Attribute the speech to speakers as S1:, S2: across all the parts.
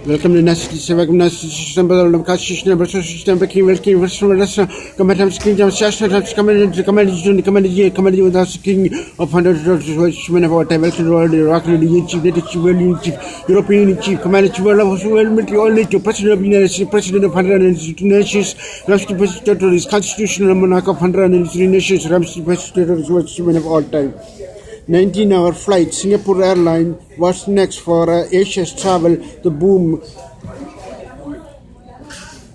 S1: Welcome to Nasty Sevagam Nasty System, Badal Kashi Number System, Becky, Welking, Restaurant, Command King, Shasha, Commander without king of 100 men of our time, Welcome to Rock, Chief, Native Chief, European Chief, Commander Chief, only to President of the United States, President of 102 nations, Ramsey President is constitutional monarch of 103 nations, Ramsey President is men of all time. 19-hour flight, Singapore Airlines. What's next for Asia's travel? The boom,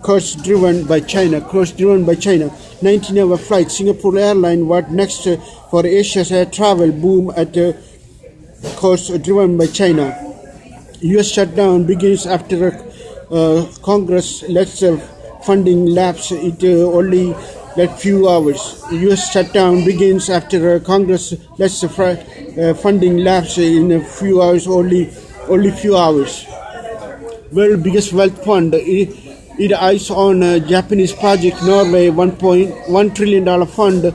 S1: course driven by China. 19-hour flight, Singapore Airlines. What next for Asia's air travel? Boom at course driven by China. U.S. shutdown begins after Congress lets funding lapse. It only few hours. U.S. shutdown begins after Congress lets funding lapse in a few hours, only few hours. World biggest wealth fund. It eyes on Japanese project Norway $1.1 trillion fund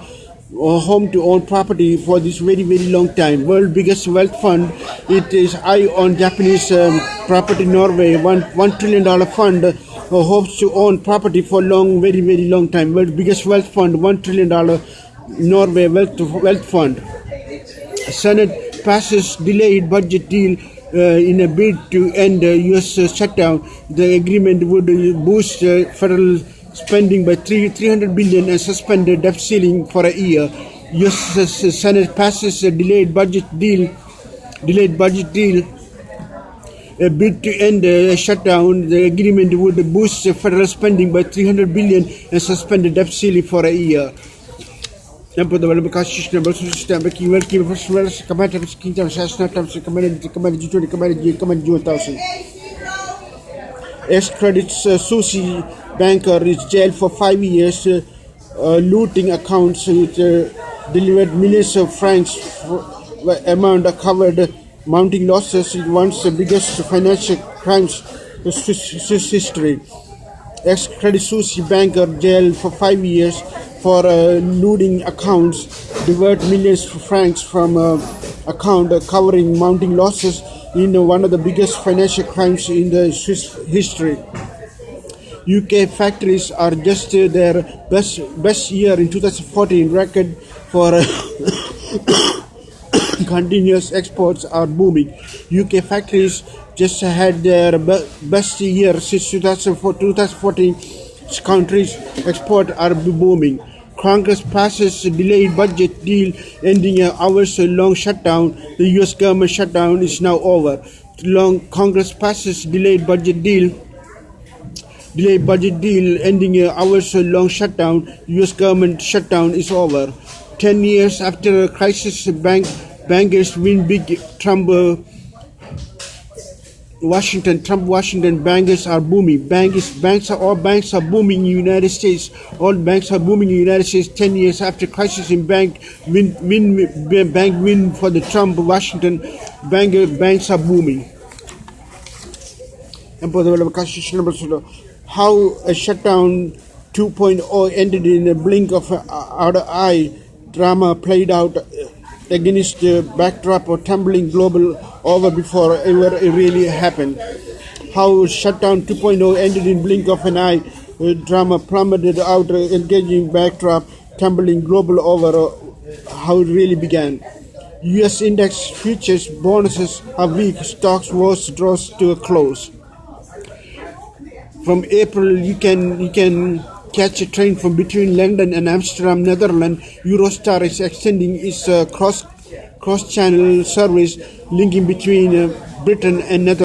S1: home to own property for this very long time. World biggest wealth fund. It is eye on Japanese property Norway $1 trillion fund. Hopes to own property for very long time. World biggest wealth fund, $1 trillion Norway wealth fund. Senate passes delayed budget deal in a bid to end U.S. shutdown. The agreement would boost federal spending by $300 billion and suspend the debt ceiling for a year. U.S. Senate passes a delayed budget deal. A bid to end a shutdown. The agreement would boost federal spending by $300 billion and suspend the debt ceiling for a year. Ex-Credit Suisse banker is jailed for 5 years, looting accounts. It delivered millions of francs amount covered. Mounting losses is once the biggest financial crimes in Swiss history. Ex-Credit Suisse banker jailed for 5 years for looting accounts, divert millions of francs from account covering mounting losses in one of the biggest financial crimes in the Swiss history. UK factories are just their best year in 2014. Record for continuous exports are booming. UK factories just had their best year since 2014. Countries' export are booming. Congress passes a delayed budget deal ending an hours-long shutdown. The U.S. government shutdown is now over. Congress passes delayed budget deal ending an hours-long shutdown. U.S. government shutdown is over. 10 years after a crisis, bankers win big. Trump Washington bankers are booming. All banks are booming in the United States. All banks are booming in the United States. 10 years after crisis in bank win for the Trump Washington banks are booming. How a shutdown 2.0 ended in a blink of an eye. Drama played out against the backdrop of tumbling global over before ever it really happened. How shutdown 2.0 ended in blink of an eye. Drama plummeted out engaging backdrop, tumbling global over how it really began. U.S. index futures bonuses are weak. Stocks wars draws to a close. From April, you can catch a train from between London and Amsterdam, Netherlands. Eurostar is extending its cross-channel service linking between Britain and Netherlands.